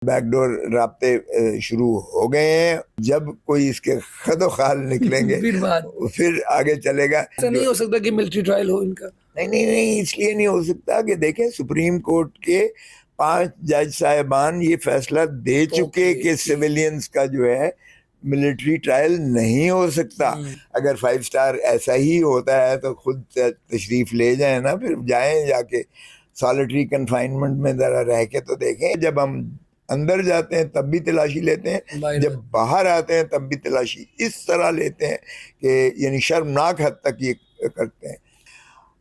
Back door رابطے شروع ہو گئے ہیں. جب کوئی اس کے خد و خال نکلیں گے پھر آگے چلے گا. ایسا نہیں ہو سکتا کہ ملٹری ٹرائل ہو ان کا؟ نہیں اس لیے نہیں ہو سکتا کہ دیکھیں سپریم کورٹ کے 5 جج صاحبان یہ فیصلہ دے چکے کہ سویلینز کا جو ہے ملٹری ٹرائل نہیں ہو سکتا. اگر 5 سٹار ایسا ہی ہوتا ہے تو خود تشریف لے جائیں نا, پھر جائیں جا کے سالٹری کنفائنمنٹ میں ذرا رہ کے تو دیکھیں. جب ہم اندر جاتے ہیں تب بھی تلاشی لیتے ہیں, جب باہر آتے ہیں تب بھی تلاشی اس طرح لیتے ہیں کہ یعنی شرمناک حد تک یہ کرتے ہیں.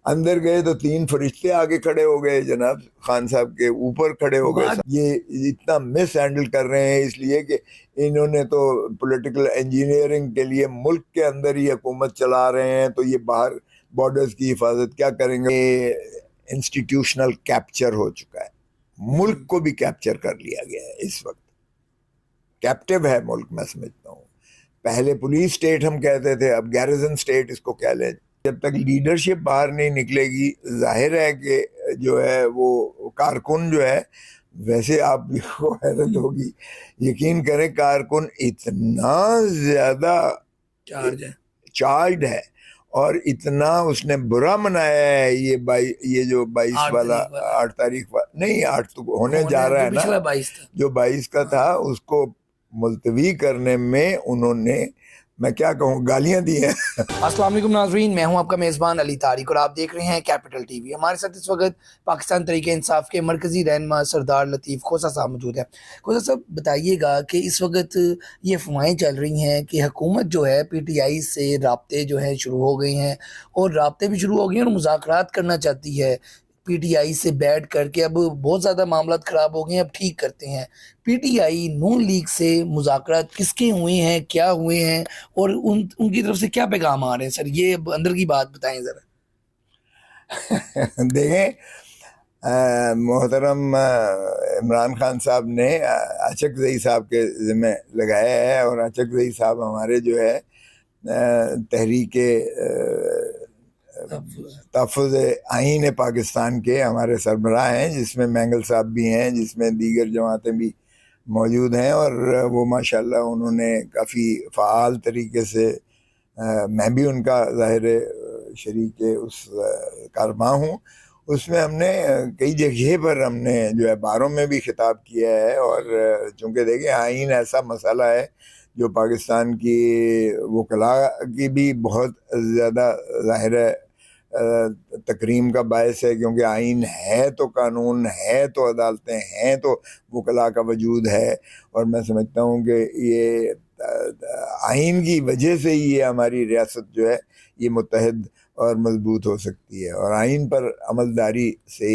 اندر گئے تو 3 فرشتے آگے کھڑے ہو گئے, جناب خان صاحب کے اوپر کھڑے ہو گئے. یہ اتنا مس ہینڈل کر رہے ہیں اس لیے کہ انہوں نے تو پولیٹیکل انجینئرنگ کے لیے ملک کے اندر ہی حکومت چلا رہے ہیں, تو یہ باہر بارڈرز کی حفاظت کیا کریں گے. انسٹیٹیوشنل کیپچر ہو چکا ہے, ملک کو بھی کیپچر کر لیا گیا ہے. اس وقت کیپٹیو ہے ملک, میں سمجھتا ہوں. پہلے پولیس سٹیٹ ہم کہتے تھے, اب گیریزن سٹیٹ اس کو کہہ لیں. جب تک لیڈرشپ باہر نہیں نکلے گی, ظاہر ہے کہ جو ہے وہ کارکن جو ہے, ویسے آپ کو حیرت ہوگی, یقین کریں کارکن اتنا زیادہ چارجڈ ہے اور اتنا اس نے برا منایا ہے یہ جو 22 والا 8 تاریخ نہیں 8 تو ہونے جا رہا ہے نا, جو 22 کا تھا اس کو ملتوی کرنے میں انہوں نے, میں کیا کہوں, گالیاں دی ہیں. السلام علیکم ناظرین, میں ہوں آپ کا میزبان علی طارق اور آپ دیکھ رہے ہیں کیپٹل ٹی وی. ہمارے ساتھ اس وقت پاکستان تحریک انصاف کے مرکزی رہنما سردار لطیف کھوسہ صاحب موجود ہیں. کھوسہ صاحب بتائیے گا کہ اس وقت یہ افواہیں چل رہی ہیں کہ حکومت جو ہے پی ٹی آئی سے رابطے جو ہیں شروع ہو گئے ہیں, اور رابطے بھی شروع ہو گئے ہیں اور مذاکرات کرنا چاہتی ہے پی ٹی آئی سے بیٹھ کر کے. اب بہت زیادہ معاملات خراب ہو گئے ہیں, اب ٹھیک کرتے ہیں. P T I known league سے مذاکرات کس کے ہوئے ہیں, کیا ہوئے ہیں, اور ان کی طرف سے کیا پیغام آ رہے ہیں؟ سر یہ اندر کی بات بتائیں ذرا. دیکھیں محترم عمران خان صاحب نے اچک زئی صاحب کے ذمہ لگایا ہے, اور اچک زئی صاحب ہمارے جو ہے تحریک تحفظ آئین پاکستان کے ہمارے سربراہ ہیں, جس میں مینگل صاحب بھی ہیں, جس میں دیگر جماعتیں بھی موجود ہیں. اور وہ ماشاءاللہ انہوں نے کافی فعال طریقے سے, میں بھی ان کا ظاہر شریک اس کارواں ہوں, اس میں ہم نے کئی جگہ پر ہم نے جو ہے باروں میں بھی خطاب کیا ہے. اور چونکہ دیکھیں آئین ایسا مسئلہ ہے جو پاکستان کی وکلاء کی بھی بہت زیادہ ظاہر تکریم کا باعث ہے, کیونکہ آئین ہے تو قانون ہے تو عدالتیں ہیں تو وکلاء کا وجود ہے. اور میں سمجھتا ہوں کہ یہ آئین کی وجہ سے ہی یہ ہماری ریاست جو ہے یہ متحد اور مضبوط ہو سکتی ہے, اور آئین پر عمل داری سے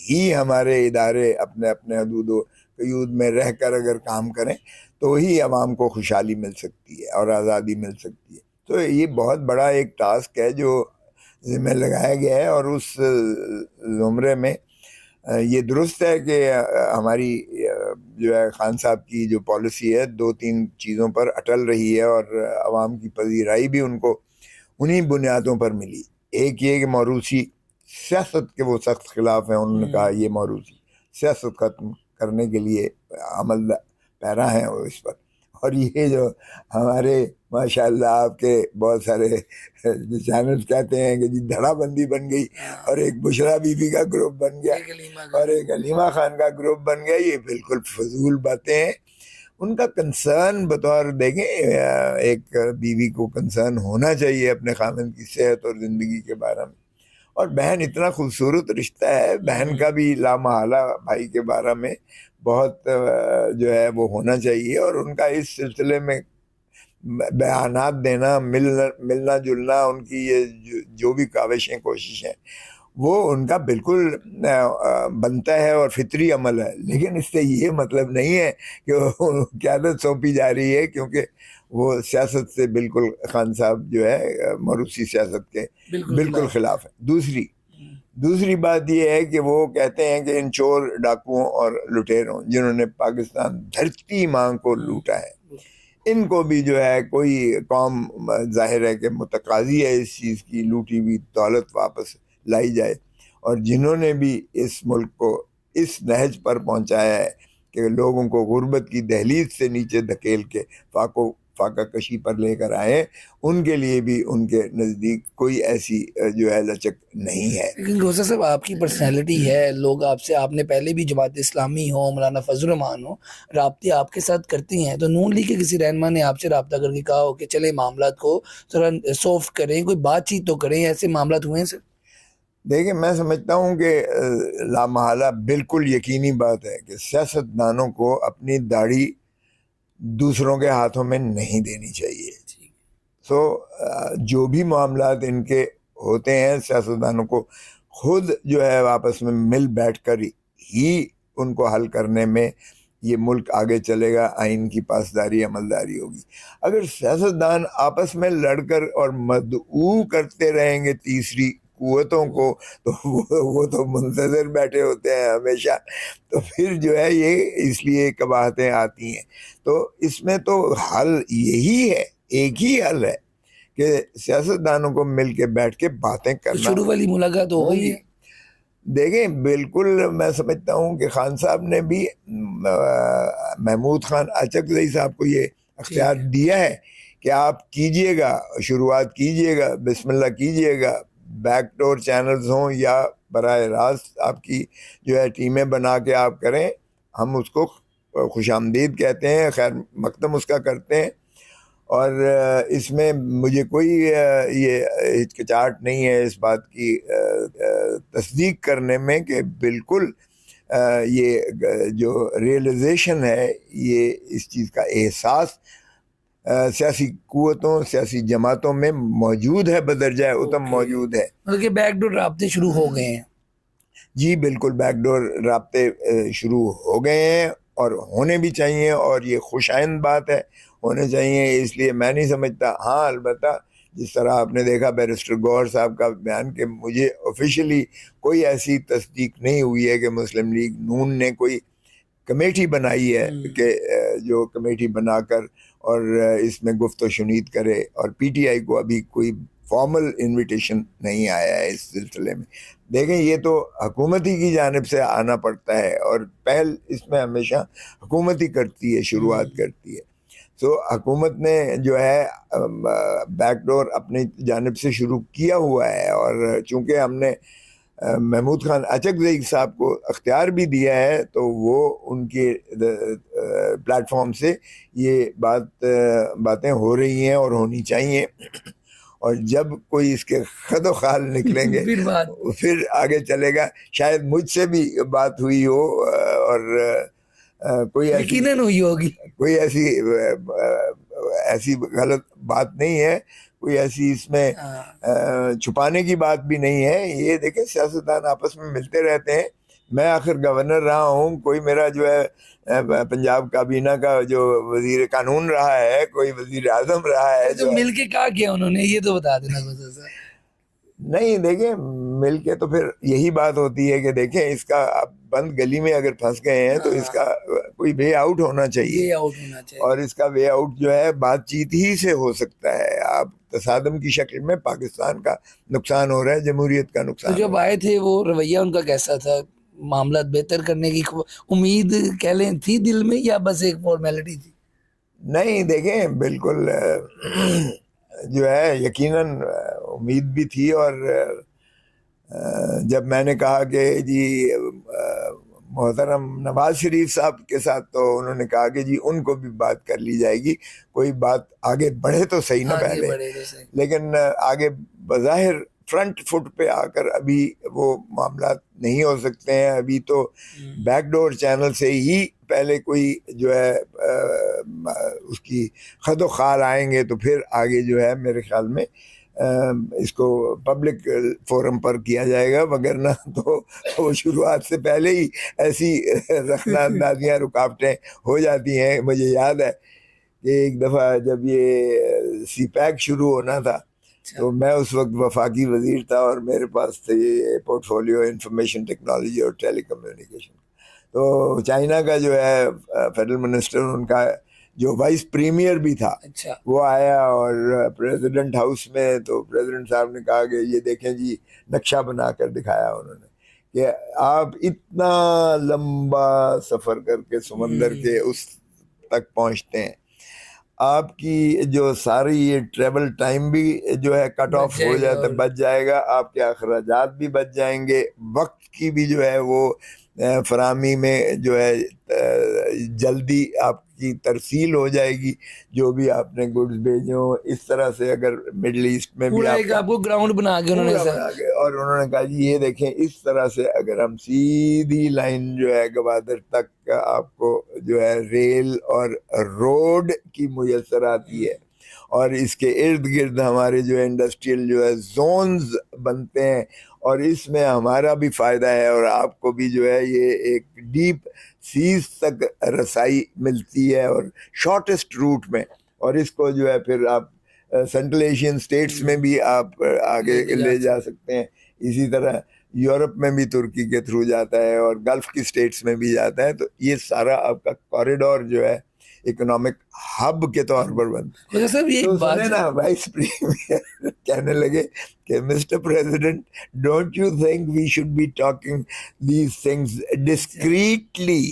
ہی ہمارے ادارے اپنے اپنے حدود و قیود میں رہ کر اگر کام کریں تو ہی عوام کو خوشحالی مل سکتی ہے اور آزادی مل سکتی ہے. تو یہ بہت بڑا ایک ٹاسک ہے جو ذمہ لگایا گیا ہے. اور اس زمرے میں یہ درست ہے کہ ہماری جو ہے خان صاحب کی جو پالیسی ہے 2-3 چیزوں پر اٹل رہی ہے, اور عوام کی پذیرائی بھی ان کو انہی بنیادوں پر ملی. ایک یہ کہ موروثی سیاست کے وہ سخت خلاف ہیں, انہوں نے کہا یہ موروثی سیاست ختم کرنے کے لیے عمل پیرا ہیں وہ اس پر. اور یہ جو ہمارے ماشاءاللہ آپ کے بہت سارے چینل کہتے ہیں کہ جی دھڑا بندی بن گئی, اور ایک بشرا بی بی کا گروپ بن گیا اور ایک حلیمہ خان کا گروپ بن گیا, یہ بالکل فضول باتیں ہیں. ان کا کنسرن بطور دیکھیں ایک بیوی کو کنسرن ہونا چاہیے اپنے خامن کی صحت اور زندگی کے بارے میں. اور بہن اتنا خوبصورت رشتہ ہے, بہن کا بھی لامحالہ بھائی کے بارے میں بہت جو ہے وہ ہونا چاہیے. اور ان کا اس سلسلے میں بیانات دینا, ملنا جلنا, ان کی یہ جو بھی کاوشیں کوششیں وہ ان کا بالکل بنتا ہے اور فطری عمل ہے. لیکن اس سے یہ مطلب نہیں ہے کہ وہ قیادت سونپی جا رہی ہے, کیونکہ وہ سیاست سے بالکل خان صاحب جو ہے موروثی سیاست کے بالکل خلاف ہے. دوسری بات یہ ہے کہ وہ کہتے ہیں کہ ان چور ڈاکوؤں اور لٹیروں جنہوں نے پاکستان دھرتی ماں کو لوٹا ہے, ان کو بھی جو ہے کوئی قوم ظاہر ہے کہ متقاضی ہے اس چیز کی, لوٹی ہوئی دولت واپس لائی جائے. اور جنہوں نے بھی اس ملک کو اس نہج پر پہنچایا ہے کہ لوگوں کو غربت کی دہلیز سے نیچے دھکیل کے فاقہ کشی پر لے کر آئے، ان کے لیے بھی ان کے نزدیک کوئی ایسی جو ہے لچک نہیں ہے۔ لیکن گوسا صاحب آپ کی پرسنالٹی ہے، لوگ آپ نے پہلے بھی جماعت اسلامی ہو، مولانا فضل الرحمان ہو، رابطے آپ کے ساتھ کرتی ہیں، تو نون لیگ کے کسی رہنما نے آپ سے رابطہ کر کے کہا ہو کہ چلے معاملات کو ذرا سافٹ کریں، کوئی بات چیت تو کریں، ایسے معاملات ہوئے ہیں سر؟ دیکھیں، میں سمجھتا ہوں کہ لامحالہ بالکل یقینی بات ہے کہ سیاستدانوں کو اپنی داڑھی دوسروں کے ہاتھوں میں نہیں دینی چاہیے۔ سو جو بھی معاملات ان کے ہوتے ہیں، سیاستدانوں کو خود جو ہے آپس میں مل بیٹھ کر ہی ان کو حل کرنے میں یہ ملک آگے چلے گا، آئین کی پاسداری عملداری ہوگی۔ اگر سیاستدان آپس میں لڑ کر اور مدعو کرتے رہیں گے تیسری قوتوں کو، تو وہ تو منتظر بیٹھے ہوتے ہیں ہمیشہ، تو پھر جو ہے یہ اس لیے قباحتیں آتی ہیں۔ تو اس میں تو حل یہی ہے، ایک ہی حل ہے کہ سیاستدانوں کو مل کے بیٹھ کے باتیں کرنا شروع والی ملاقات ہو گئی ہے۔ دیکھیں، بالکل میں سمجھتا ہوں کہ خان صاحب نے بھی محمود خان اچکزئی صاحب کو یہ اختیار دیا ہے کہ آپ کیجئے گا، شروعات کیجئے گا، بسم اللہ کیجئے گا، بیک ڈور چینلز ہوں یا براہ راست آپ کی جو ہے ٹیمیں بنا کے آپ کریں، ہم اس کو خوش آمدید کہتے ہیں، خیر مقدم اس کا کرتے ہیں، اور اس میں مجھے کوئی یہ ہچکچاہٹ نہیں ہے اس بات کی تصدیق کرنے میں کہ بالکل یہ جو ریئلائزیشن ہے، یہ اس چیز کا احساس سیاسی قوتوں، سیاسی جماعتوں میں موجود ہے، بدرجہ اتم موجود ہے۔ مطلب کہ بیک ڈور رابطے شروع ہو گئے ہیں؟ جی بالکل، بیک ڈور رابطے شروع ہو گئے ہیں اور ہونے بھی چاہیے، اور یہ خوش آئند بات ہے، ہونے چاہیے۔ اس لیے میں نہیں سمجھتا، ہاں البتہ جس طرح آپ نے دیکھا بیرسٹر گوہر صاحب کا بیان کہ مجھے آفیشلی کوئی ایسی تصدیق نہیں ہوئی ہے کہ مسلم لیگ نون نے کوئی کمیٹی بنائی ہے کہ جو کمیٹی بنا کر اور اس میں گفت و شنید کرے، اور پی ٹی آئی کو ابھی کوئی فارمل انویٹیشن نہیں آیا ہے اس سلسلے میں۔ دیکھیں، یہ تو حکومتی کی جانب سے آنا پڑتا ہے، اور پہل اس میں ہمیشہ حکومت ہی کرتی ہے، شروعات کرتی ہے۔ سو حکومت نے جو ہے بیک ڈور اپنی جانب سے شروع کیا ہوا ہے، اور چونکہ ہم نے محمود خان اچکزئی صاحب کو اختیار بھی دیا ہے، تو وہ ان کے پلیٹ فارم سے یہ باتیں ہو رہی ہیں اور ہونی چاہیے، اور جب کوئی اس کے خد و خال نکلیں گے پھر آگے چلے گا۔ شاید مجھ سے بھی بات ہوئی ہو، اور کوئی یقیناً ہوئی ہوگی، کوئی ایسی غلط بات نہیں ہے، کوئی ایسی اس میں چھپانے کی بات بھی نہیں ہے۔ یہ دیکھیں، سیاستدان آپس میں ملتے رہتے ہیں۔ میں آخر گورنر رہا ہوں، کوئی میرا جو ہے پنجاب کابینہ کا جو وزیر قانون رہا ہے، کوئی وزیر اعظم رہا ہے، جو مل کے کیا کیا انہوں نے، یہ تو بتا دینا گوسا صاحب۔ نہیں، دیکھیں مل کے تو پھر یہی بات ہوتی ہے کہ دیکھیں اس کا بند گلی میں اگر پھنس گئے ہیں تو اس کا کوئی وے آؤٹ ہونا چاہیے، اور اس کا وے آؤٹ جو ہے بات چیت ہی سے ہو سکتا ہے۔ آپ تصادم کی شکل میں پاکستان کا نقصان ہو رہا ہے، جمہوریت کا نقصان۔ جب آئے تھے وہ رویہ ان کا کیسا تھا؟ معاملات بہتر کرنے کی امید کہہ لیں تھی دل میں، یا بس ایک فارمیلٹی تھی؟ نہیں، دیکھیں بالکل جو ہے یقیناً امید بھی تھی، اور جب میں نے کہا کہ جی محترم نواز شریف صاحب کے ساتھ، تو انہوں نے کہا کہ جی ان کو بھی بات کر لی جائے گی، کوئی بات آگے بڑھے تو صحیح نہ پہلے، لیکن آگے بظاہر فرنٹ فٹ پہ آ کر ابھی وہ معاملات نہیں ہو سکتے ہیں۔ ابھی تو بیک ڈور چینل سے ہی پہلے کوئی جو ہے اس کی خد و خال آئیں گے، تو پھر آگے جو ہے میرے خیال میں اس کو پبلک فورم پر کیا جائے گا، وگرنہ تو وہ شروعات سے پہلے ہی ایسی رخنہ اندازیاں رکاوٹیں ہو جاتی ہیں۔ مجھے یاد ہے کہ ایک دفعہ جب یہ سی پیک شروع ہونا تھا، تو میں اس وقت وفاقی وزیر تھا، اور میرے پاس تھے یہ پورٹ فولیو انفارمیشن ٹیکنالوجی اور ٹیلی کمیونیکیشن۔ تو چائنا کا جو ہے فیڈرل منسٹر، ان کا جو وائس پریمیئر بھی تھا، وہ آیا اور پریزیڈنٹ ہاؤس میں، تو پریزیڈنٹ صاحب نے کہا کہ یہ دیکھیں جی، نقشہ بنا کر دکھایا انہوں نے کہ آپ اتنا لمبا سفر کر کے سمندر کے اس تک پہنچتے ہیں، آپ کی جو ساری یہ ٹریول ٹائم بھی جو ہے کٹ آف ہو جاتا ہے، بچ جائے گا، آپ کے اخراجات بھی بچ جائیں گے، وقت کی بھی جو ہے وہ فراہمی میں جو ہے جلدی آپ کی ترسیل ہو جائے گی، جو بھی آپ نے گڈز بھیجے ہوں۔ اس طرح سے اگر مڈل ایسٹ میں بھی پورا ایک آپ کو گراؤنڈ بنا کے انہوں نے پورا بنا کے، اور انہوں نے کہا جی یہ دیکھیں اس طرح سے اگر ہم سیدھی لائن جو ہے گوادر تک آپ کو جو ہے ریل اور روڈ کی میسر آتی ہے، اور اس کے ارد گرد ہمارے جو ہے انڈسٹریل جو ہے زونز بنتے ہیں، اور اس میں ہمارا بھی فائدہ ہے اور آپ کو بھی جو ہے یہ ایک ڈیپ سیز تک رسائی ملتی ہے اور شارٹیسٹ روٹ میں، اور اس کو جو ہے پھر آپ سینٹرل ایشین اسٹیٹس میں بھی آپ آگے لے جا سکتے ہیں، اسی طرح یورپ میں بھی ترکی کے تھرو جاتا ہے اور گلف کی اسٹیٹس میں بھی جاتا ہے، تو یہ سارا آپ کا کوریڈور جو ہے اکنامک ہب کے طور پر بنتا ہے۔ صاحب یہ تو بات سنیں نا وائس پریمیئر کہنے لگے کہ mister president don't you think we should be talking these things discreetly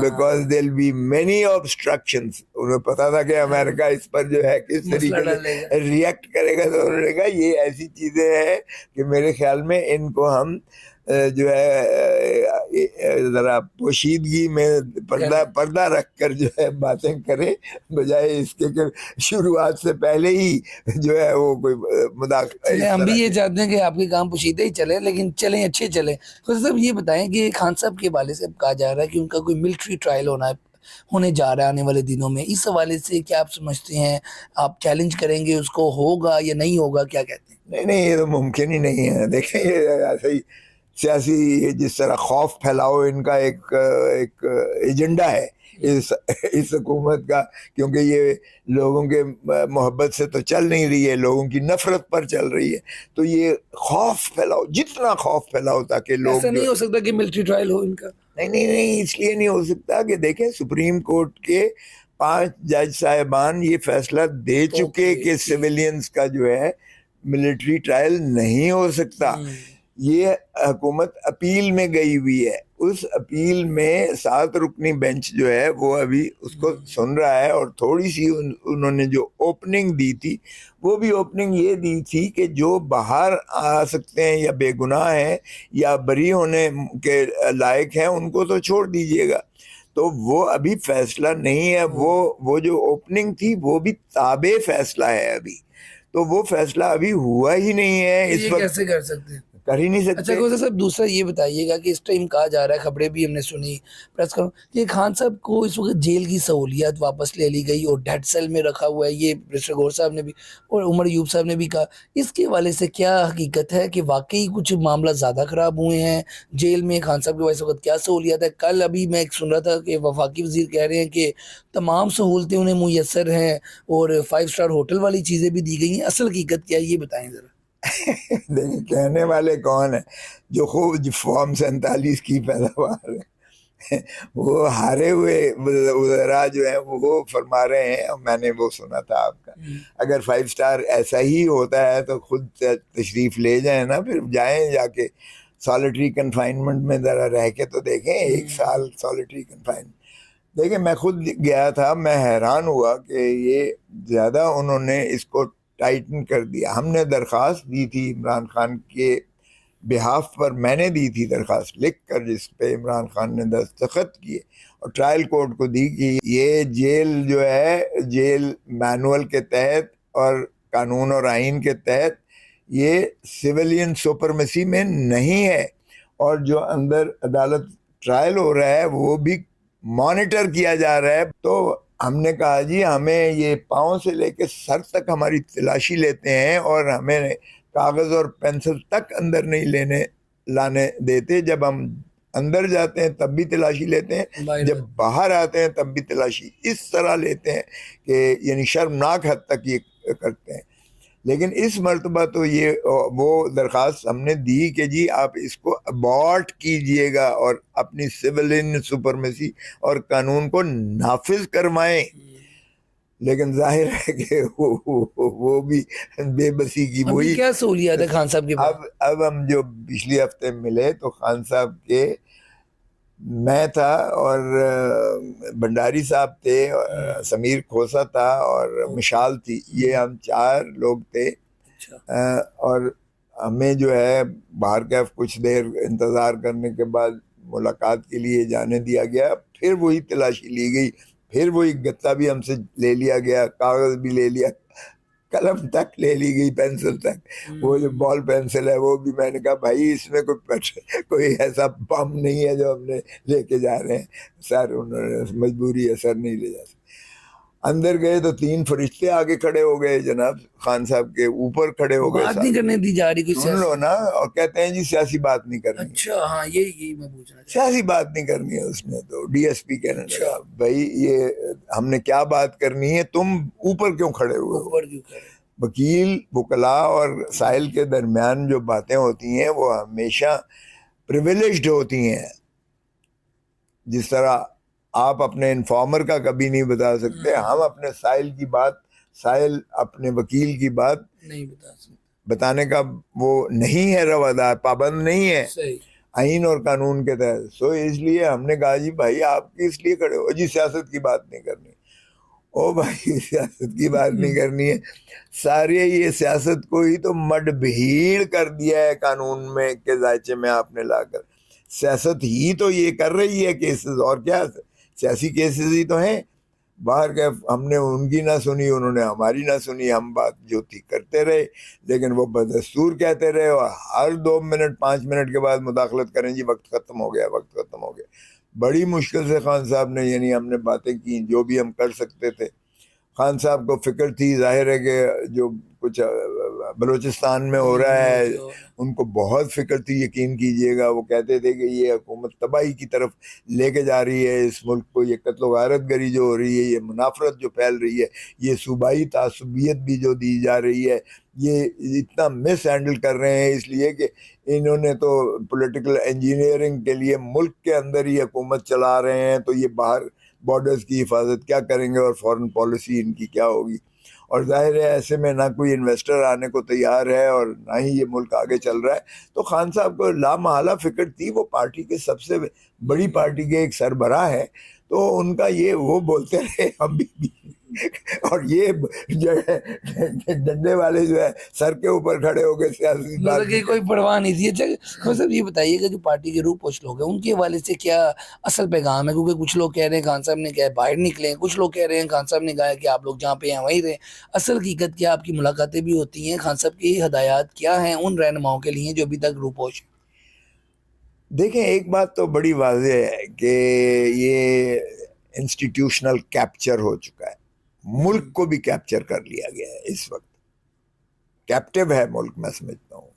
because there will be many obstructions. انہیں پتا تھا کہ امریکہ اس پر جو ہے کس طریقے سے ریئیکٹ کرے گا، تو انہوں نے کہا یہ ایسی چیزیں ہیں کہ میرے خیال میں ان کو ہم جو ہے ذرا پوشیدگی میں پردہ رکھ کر جو ہے باتیں کریں، بجائے اس کے کہ شروعات سے پہلے ہی جو ہے وہ کوئی مداخلت۔ ہم بھی یہ چاہتے ہیں کہ آپ کے کام پوشیدہ ہی چلیں، لیکن چلیں اچھے چلیں۔ خدا صاحب یہ بتائیں کہ خان صاحب کے والد سے کہا جا رہا ہے کہ ان کا کوئی ملٹری ٹرائل ہونے جا رہا ہے آنے والے دنوں میں، اس حوالے سے کیا آپ سمجھتے ہیں؟ آپ چیلنج کریں گے اس کو، ہوگا یا نہیں ہوگا، کیا کہتے ہیں؟ نہیں یہ تو ممکن ہی نہیں ہے۔ دیکھیں یہ ایسے ہی سیاسی جس طرح خوف پھیلاؤ ان کا ایک ایجنڈا ہے اس حکومت کا، کیونکہ یہ لوگوں کے محبت سے تو چل نہیں رہی ہے، لوگوں کی نفرت پر چل رہی ہے، تو یہ خوف پھیلاؤ، جتنا خوف پھیلاؤ تاکہ لوگ ایسا نہیں ہو سکتا کہ ملٹری ٹرائل ہو ان کا؟ نہیں اس لیے نہیں ہو سکتا کہ دیکھیں سپریم کورٹ کے 5 جج صاحبان یہ فیصلہ دے چکے کہ سیویلینز کا جو ہے ملٹری ٹرائل نہیں ہو سکتا۔ یہ حکومت اپیل میں گئی ہوئی ہے، اس اپیل میں 7 رکنی بینچ جو ہے وہ ابھی اس کو سن رہا ہے، اور تھوڑی سی انہوں نے جو اوپننگ دی تھی وہ بھی اوپننگ یہ دی تھی کہ جو باہر آ سکتے ہیں یا بے گناہ ہیں یا بری ہونے کے لائق ہیں ان کو تو چھوڑ دیجیے گا، تو وہ ابھی فیصلہ نہیں ہے۔ وہ جو اوپننگ تھی وہ بھی تابع فیصلہ ہے ابھی، تو وہ فیصلہ ابھی ہوا ہی نہیں ہے اس وقت، کیسے کر سکتے ہیں؟ کر ہی نہیں سکتے۔ اچھا گوزا صاحب دوسرا یہ بتائیے گا کہ اس ٹائم کہا جا رہا ہے، خبریں بھی ہم نے سنی پریس کروں کہ خان صاحب کو اس وقت جیل کی سہولیات واپس لے لی گئی اور ڈیڈ سیل میں رکھا ہوا ہے، یہ مسٹر گور صاحب نے بھی اور عمر ایوب صاحب نے بھی کہا، اس کے حوالے سے کیا حقیقت ہے کہ واقعی کچھ معاملہ زیادہ خراب ہوئے ہیں جیل میں؟ خان صاحب کے وجہ سے وقت کیا سہولیات ہے؟ کل ابھی میں ایک سن رہا تھا کہ وفاقی وزیر کہہ رہے ہیں کہ تمام سہولتیں انہیں میسر ہیں اور 5 اسٹار ہوٹل والی چیزیں بھی دی گئی ہیں، اصل حقیقت کیا ہے یہ بتائیں ذرا۔ دیکھیں کہنے والے کون ہیں؟ جو خوب فارم 47 کی پیداوار ہے وہ ہارے ہوئے وزراء جو ہیں وہ فرما رہے ہیں، اور میں نے وہ سنا تھا آپ کا، اگر 5 اسٹار ایسا ہی ہوتا ہے تو خود تشریف لے جائیں نا، پھر جائیں جا کے سالٹری کنفائنمنٹ میں ذرا رہ کے تو دیکھیں، 1 سال سالٹری کنفائنمنٹ۔ دیکھیں میں خود گیا تھا، میں حیران ہوا کہ یہ زیادہ انہوں نے اس کو ٹائٹن کر دیا۔ ہم نے درخواست دی تھی عمران خان کے بہاف پر، میں نے دی تھی درخواست لکھ کر جس پہ عمران خان نے دستخط کیے اور ٹرائل کورٹ کو دی کہ یہ جیل جو ہے جیل مینول کے تحت اور قانون اور آئین کے تحت یہ سویلین سپرمیسی میں نہیں ہے، اور جو اندر عدالت ٹرائل ہو رہا ہے وہ بھی مانیٹر کیا جا رہا ہے۔ تو ہم نے کہا جی ہمیں یہ پاؤں سے لے کے سر تک ہماری تلاشی لیتے ہیں، اور ہمیں کاغذ اور پینسل تک اندر نہیں لانے دیتے، جب ہم اندر جاتے ہیں تب بھی تلاشی لیتے ہیں، جب باہر آتے ہیں تب بھی تلاشی، اس طرح لیتے ہیں کہ یعنی شرمناک حد تک یہ کرتے ہیں۔ لیکن اس مرتبہ تو یہ وہ درخواست ہم نے دی کہ جی آپ اس کو ابارٹ کیجئے گا اور اپنی سویلین سپرمیسی اور قانون کو نافذ کروائیں۔ لیکن ظاہر ہے کہ وہ بھی بے بسی کی ابھی وہی. کیا سہولیات ہے خان صاحب کے پاس؟ اب ہم جو پچھلی ہفتے ملے تو خان صاحب کے میں تھا اور بھنڈاری صاحب تھے، سمیر کھوسا تھا اور مشال تھی، یہ ہم 4 لوگ تھے. اور ہمیں جو ہے باہر کا کچھ دیر انتظار کرنے کے بعد ملاقات کے لیے جانے دیا گیا. پھر وہی تلاشی لی گئی، پھر وہی گتا بھی ہم سے لے لیا گیا، کاغذ بھی لے لیا، قلم تک لے لی گئی، پینسل تک. وہ جو بال پینسل ہے وہ بھی میں نے کہا بھائی اس میں کوئی ایسا بم نہیں ہے جو ہم نے لے کے جا رہے ہیں. سر انہوں نے مجبوری ہے سر، نہیں لے جا سکتے. اندر گئے تو 3 فرشتے آگے کھڑے ہو گئے جناب، خان صاحب کے اوپر کھڑے ہو گئے. بات نہیں کرنے دی جا رہی کوئی سن لو نا، اور کہتے ہیں جی سیاسی بات نہیں کرنی. اچھا ہاں یہی میں پوچھ رہا تھا. سیاسی بات نہیں کرنی ہے اس نے. تو ڈی ایس پی کہنے لگا بھائی یہ ہم نے کیا بات کرنی ہے، تم اوپر کیوں کھڑے ہوئے ہو؟ وکیل، وکلاء اور سائل کے درمیان جو باتیں ہوتی ہیں وہ ہمیشہ پریویلیجڈ ہوتی ہیں. جس طرح آپ اپنے انفارمر کا کبھی نہیں بتا سکتے، ہم اپنے سائل کی بات، سائل اپنے وکیل کی بات نہیں بتا سکتے، بتانے کا وہ نہیں ہے روادار، پابند نہیں ہے آئین اور قانون کے تحت. سو اس لیے ہم نے کہا جی بھائی آپ کس لیے کھڑے ہو؟ جی سیاست کی بات نہیں کرنی. او بھائی سیاست کی بات نہیں کرنی ہے، سارے یہ سیاست کو ہی تو مڈ بھیڑ کر دیا ہے قانون میں کے ذائچے میں آپ نے لا کر. سیاست ہی تو یہ کر رہی ہے کیسز، اور کیا سیاسی کیسز ہی تو ہیں. باہر کے ہم نے ان کی نہ سنی، انہوں نے ہماری نہ سنی، ہم بات جو تھی کرتے رہے، لیکن وہ بدستور کہتے رہے اور ہر 2 منٹ 5 منٹ کے بعد مداخلت کریں جی وقت ختم ہو گیا، وقت ختم ہو گیا. بڑی مشکل سے خان صاحب نے، یعنی ہم نے باتیں کی جو بھی ہم کر سکتے تھے. خان صاحب کو فکر تھی، ظاہر ہے کہ جو کچھ بلوچستان میں ہو رہا ہے ان کو بہت فکر تھی، یقین کیجئے گا. وہ کہتے تھے کہ یہ حکومت تباہی کی طرف لے کے جا رہی ہے اس ملک کو، یہ قتل و غارت گری جو ہو رہی ہے، یہ منافرت جو پھیل رہی ہے، یہ صوبائی تعصبیت بھی جو دی جا رہی ہے، یہ اتنا مس ہینڈل کر رہے ہیں اس لیے کہ انہوں نے تو پولیٹیکل انجینئرنگ کے لیے ملک کے اندر ہی حکومت چلا رہے ہیں، تو یہ باہر بارڈرز کی حفاظت کیا کریں گے اور فورن پالیسی ان کی کیا ہوگی. اور ظاہر ہے ایسے میں نہ کوئی انویسٹر آنے کو تیار ہے اور نہ ہی یہ ملک آگے چل رہا ہے. تو خان صاحب کو لامحالہ فکر تھی، وہ پارٹی کے سب سے بڑی پارٹی کے ایک سربراہ ہے، تو ان کا یہ وہ بولتے رہے ہم بھی اور یہ جو ہے ڈنڈے والے جو ہے سر کے اوپر کھڑے ہو گئے، سیاسی بات مطلب کہ کوئی پرواہ نہیں تھی. اچھا صاحب یہ بتائیے کہ جو پارٹی کے روح پوش لوگ ہیں ان کے حوالے سے کیا اصل پیغام ہے؟ کیونکہ کچھ لوگ کہہ رہے ہیں خان صاحب نے کہا باہر نکلیں، کچھ لوگ کہہ رہے ہیں خان صاحب نے کہا کہ آپ لوگ جہاں پہ ہیں وہیں رہیں. اصل حقیقت کیا؟ آپ کی ملاقاتیں بھی ہوتی ہیں، خان صاحب کی ہدایات کیا ہیں ان رہنماؤں کے لیے جو ابھی تک روح پوش ہیں؟ دیکھیں ایک بات تو بڑی واضح ہے کہ یہ انسٹیٹیوشنل کیپچر ہو چکا ہے، ملک کو بھی کیپچر کر لیا گیا ہے. اس وقت کیپٹیو ہے ملک، میں سمجھتا ہوں.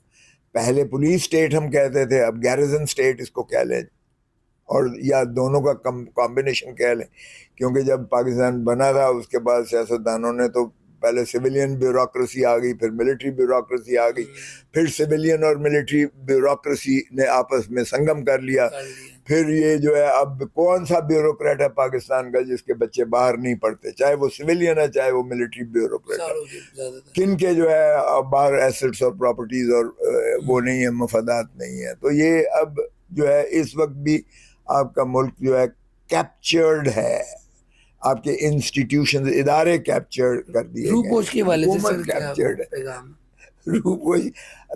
پہلے پولیس سٹیٹ ہم کہتے تھے، اب گیرزن سٹیٹ اس کو کہہ لیں، اور یا دونوں کا کمبینیشن کہہ لیں. کیونکہ جب پاکستان بنا تھا اس کے بعد سیاستدانوں نے تو پہلے سویلین بیوروکریسی آ گئی، پھر ملٹری بیوروکریسی آ گئی، پھر سویلین اور ملٹری بیوروکریسی نے آپس میں سنگم کر لیا. پھر یہ جو ہے اب کون سا بیوروکریٹ ہے پاکستان کا جس کے بچے باہر نہیں پڑھتے، چاہے وہ سویلین ہے چاہے وہ ملٹری بیوروکریٹ ہے. کن کے جو ہے باہر ایسٹس اور پراپرٹیز اور وہ نہیں ہے، مفادات نہیں ہے. تو یہ اب جو ہے اس وقت بھی آپ کا ملک جو ہے کیپچرڈ ہے، آپ کے انسٹیٹیوشن ادارے کیپچر کر دیے گئے، روح پوش کے والے سے حکومت کیپچرڈ ہے. روح پوش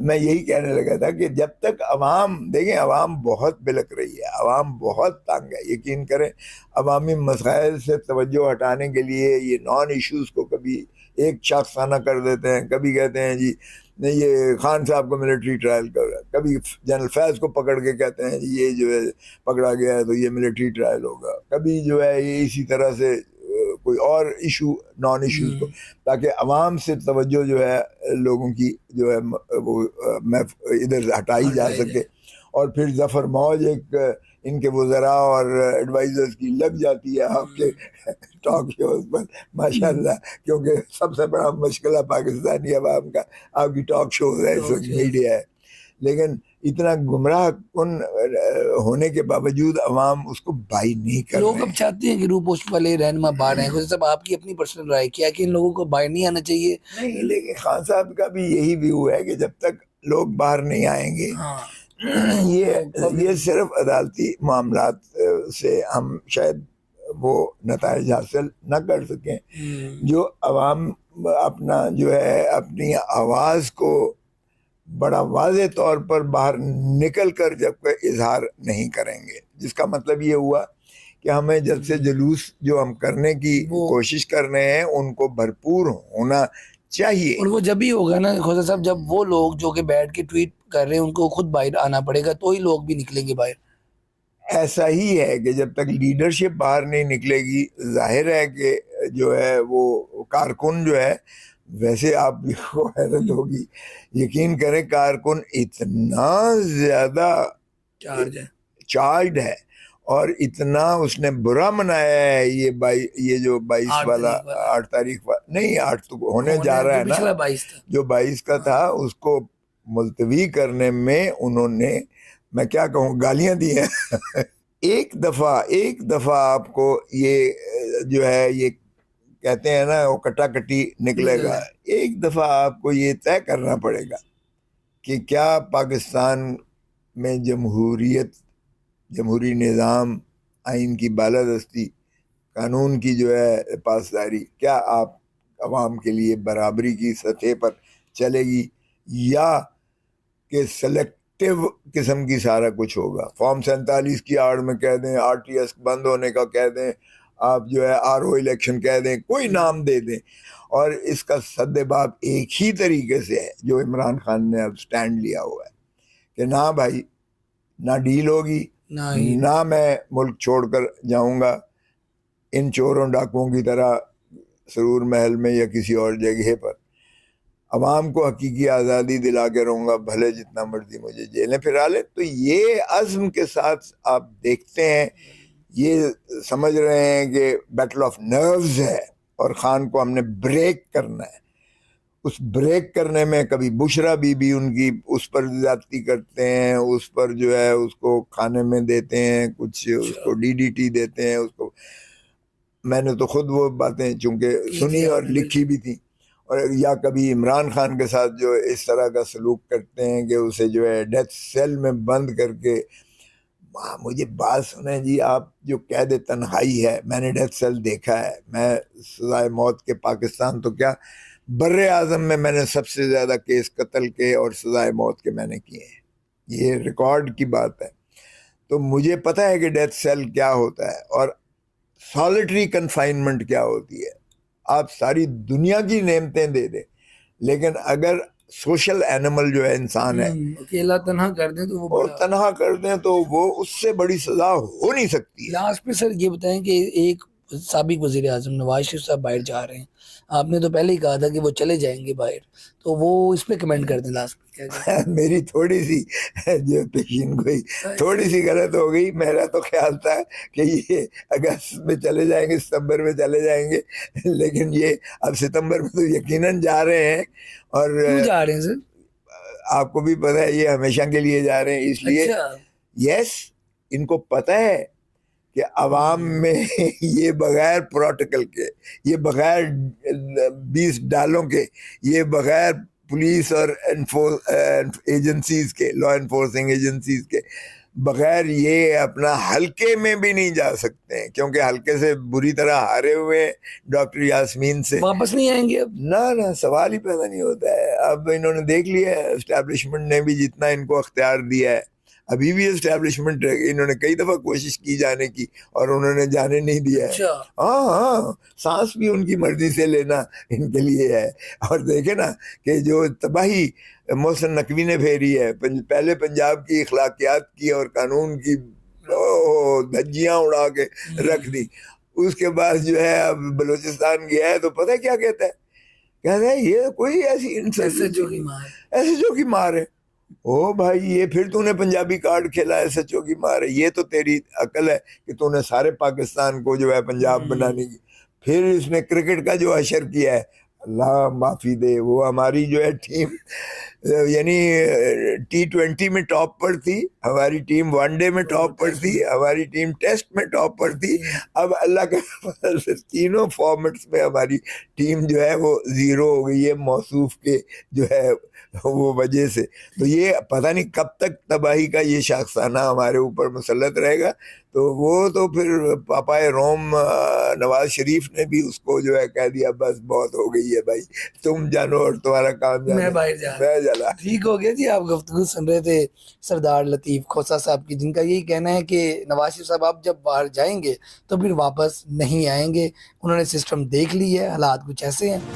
میں یہی کہنے لگا تھا کہ جب تک عوام، دیکھیں عوام بہت بلک رہی ہے، عوام بہت تنگ ہے. یقین کریں عوامی مسائل سے توجہ ہٹانے کے لیے یہ نان ایشوز کو کبھی ایک شاخسانہ کر دیتے ہیں، کبھی کہتے ہیں جی نہیں یہ خان صاحب کو ملٹری ٹرائل کر رہا ہے، کبھی جنرل فیض کو پکڑ کے کہتے ہیں یہ جو ہے پکڑا گیا ہے تو یہ ملٹری ٹرائل ہوگا، کبھی جو ہے یہ اسی طرح سے کوئی اور ایشو نان ایشوز کو، تاکہ عوام سے توجہ جو ہے لوگوں کی جو ہے وہ ادھر ہٹائی جا سکے. اور پھر ظفر موج ایک ان کے وزراء اور ایڈوائزرز کی لگ جاتی ہے آپ کے ٹاک شوز پر ماشاءاللہ، کیونکہ سب سے بڑا مشکلہ پاکستانی عوام کا آپ کی ٹاک شوز ہے، اس وقت میڈیا ہے. لیکن اتنا گمراہ کن ہونے کے باوجود عوام اس کو بائی نہیں کر لوگ رہے اب چاہتے ہیں کہ روح پوسٹ والے رہنما باہر آئیں. خود صاحب آپ کی اپنی پرسنل رائے کیا کہ ان لوگوں کو باہر نہیں آنا چاہیے؟ نہیں، لیکن خان صاحب کا بھی یہی ویو ہے کہ جب تک لوگ باہر نہیں آئیں گے یہ صرف عدالتی معاملات سے ہم شاید وہ نتائج حاصل نہ کر سکیں جو عوام اپنا جو ہے اپنی آواز کو بڑا واضح طور پر باہر نکل کر جب اظہار نہیں کریں گے، جس کا مطلب یہ ہوا کہ ہمیں جب سے جلوس جو ہم کرنے کی کوشش کر رہے ہیں ان کو بھرپور ہونا چاہیے. اور وہ جب ہی ہوگا نا خوجا صاحب جب وہ لوگ جو کہ بیٹھ کے ٹویٹ کر رہے ہیں ان کو خود باہر آنا پڑے گا تو ہی لوگ بھی نکلیں گے باہر. ایسا ہی ہے کہ جب تک لیڈرشپ باہر نہیں نکلے گی ظاہر ہے کہ جو ہے وہ کارکن جو ہے، ویسے آپ کو حیرت ہوگی، یقین کریں کارکن اتنا زیادہ چارجڈ ہے اور اتنا اس نے برا منایا ہے یہ جو 22 والا 8 تاریخ نہیں 8 تو ہونے جا رہا ہے نا، جو 22 کا تھا اس کو ملتوی کرنے میں انہوں نے میں کیا کہوں گالیاں دی ہیں. ایک دفعہ آپ کو یہ جو ہے یہ کہتے ہیں نا وہ کٹا کٹی نکلے گا، ایک دفعہ آپ کو یہ طے کرنا پڑے گا کہ کیا پاکستان میں جمہوری نظام، آئین کی بالادستی، قانون کی جو ہے پاسداری، کیا آپ عوام کے لیے برابری کی سطح پر چلے گی یا کہ سلیکٹیو قسم کی سارا کچھ ہوگا. فارم 47 کی آڑ میں کہہ دیں، RTS بند ہونے کا کہہ دیں، آپ جو ہے RO الیکشن کہہ دیں، کوئی نام دے دیں، اور اس کا سد باب ایک ہی طریقے سے ہے جو عمران خان نے اب سٹینڈ لیا ہوا ہے کہ نہ بھائی، نہ ڈیل ہوگی، نہ میں ملک چھوڑ کر جاؤں گا ان چوروں ڈاکوؤں کی طرح سرور محل میں یا کسی اور جگہ پر. عوام کو حقیقی آزادی دلا کے رہوں گا، بھلے جتنا مرضی مجھے جیلیں پھرا لے. تو یہ عزم کے ساتھ آپ دیکھتے ہیں، یہ سمجھ رہے ہیں کہ بیٹل آف نروز ہے اور خان کو ہم نے بریک کرنا ہے. اس بریک کرنے میں کبھی بشرا بی ان کی اس پر زیادتی کرتے ہیں، اس پر جو ہے اس کو کھانے میں دیتے ہیں کچھ، اس کو DDT دیتے ہیں اس کو. میں نے تو خود وہ باتیں چونکہ سنی اور لکھی بھی تھیں. اور یا کبھی عمران خان کے ساتھ جو اس طرح کا سلوک کرتے ہیں کہ اسے جو ہے ڈیتھ سیل میں بند کر کے. مجھے بات سنیں جی، آپ جو قید تنہائی ہے، میں نے ڈیتھ سیل دیکھا ہے، میں سزائے موت کے پاکستان تو کیا بر اعظم میں نے سب سے زیادہ کیس قتل کے اور سزائے موت کے میں نے کیے ہیں، یہ ریکارڈ کی بات ہے. تو مجھے پتہ ہے کہ ڈیتھ سیل کیا ہوتا ہے اور سالٹری کنفائنمنٹ کیا ہوتی ہے. آپ ساری دنیا کی نعمتیں دے دیں، لیکن اگر سوشل اینیمل جو ہے انسان ہے، اکیلا تنہا کر دیں تو وہ اور تنہا کر دیں تو وہ اس سے بڑی سزا ہو نہیں سکتی ہے. لاسٹ پہ سر یہ بتائیں کہ ایک سابق وزیر اعظم نواز شریف صاحب باہر جا رہے ہیں، آپ نے تو پہلے ہی کہا تھا کہ وہ چلے جائیں گے باہر، تو وہ اس پہ کمنٹ کر دیں لاسٹ پہ. میری تھوڑی سی جو پیشین گوئی تھوڑی سی غلط ہو گئی. میرا تو خیال تھا کہ یہ اگست میں چلے جائیں گے، ستمبر میں چلے جائیں گے، لیکن یہ اب ستمبر میں تو یقیناً جا رہے ہیں. اور کیوں جا رہے ہیں سر؟ آپ کو بھی پتہ ہے یہ ہمیشہ کے لیے جا رہے ہیں، اس لیے یس ان کو پتہ ہے کہ عوام میں یہ بغیر پروٹوکول کے، یہ بغیر 20 ڈالوں کے، یہ بغیر پولیس اور ایجنسیز کے، لا انفورسنگ ایجنسیز کے بغیر یہ اپنا حلقے میں بھی نہیں جا سکتے ہیں، کیونکہ حلقے سے بری طرح ہارے ہوئے ڈاکٹر یاسمین سے. واپس نہیں آئیں گے اب؟ نہ سوال ہی پیدا نہیں ہوتا ہے. اب انہوں نے دیکھ لیا ہے، اسٹیبلشمنٹ نے بھی جتنا ان کو اختیار دیا ہے. ابھی بھی اسٹیبلشمنٹ انہوں نے کئی دفعہ کوشش کی جانے کی اور انہوں نے جانے نہیں دیا ہے. ہاں سانس بھی ان کی مرضی سے لینا ان کے لیے ہے. اور دیکھیں نا کہ جو تباہی محسن نقوی نے پھیری ہے، پہلے پنجاب کی اخلاقیات کی اور قانون کی دھجیاں اڑا کے رکھ دی، اس کے بعد جو ہے اب بلوچستان گیا ہے تو پتہ کیا کہتا ہے یہ کوئی ایسی SHO کی مار ہے. او بھائی یہ پھر تو نے پنجابی کارڈ کھیلا ہے، SHO کی مار ہے. یہ تو تیری عقل ہے کہ تو نے سارے پاکستان کو جو ہے پنجاب بنانے کی. پھر اس نے کرکٹ کا جو حشر کیا ہے، اللہ معافی دے، وہ ہماری جو ہے ٹیم یعنی T20 میں ٹاپ پر تھی ہماری ٹیم، ون ڈے میں ٹاپ پر تھی ہماری ٹیم، ٹیسٹ میں ٹاپ پر تھی. اب اللہ کے فضل سے تینوں فارمیٹس میں ہماری ٹیم جو ہے وہ زیرو ہو گئی ہے موصوف کے جو ہے وہ وجہ سے. تو یہ پتہ نہیں کب تک تباہی کا یہ شاخسانہ ہمارے اوپر مسلط رہے گا. تو وہ تو پھر پاپائے روم نواز شریف نے بھی اس کو جو ہے کہہ دیا بس بہت ہو گئی ہے بھائی، تم جانو اور تمہارا کام جانو، میں باہر جا رہا میں جلا. ٹھیک ہو گیا جی. آپ گفتگو سن رہے تھے سردار لطیف کھوسہ صاحب کی، جن کا یہی کہنا ہے کہ نواز شریف صاحب آپ جب باہر جائیں گے تو پھر واپس نہیں آئیں گے. انہوں نے سسٹم دیکھ لی ہے، حالات کچھ ایسے ہیں.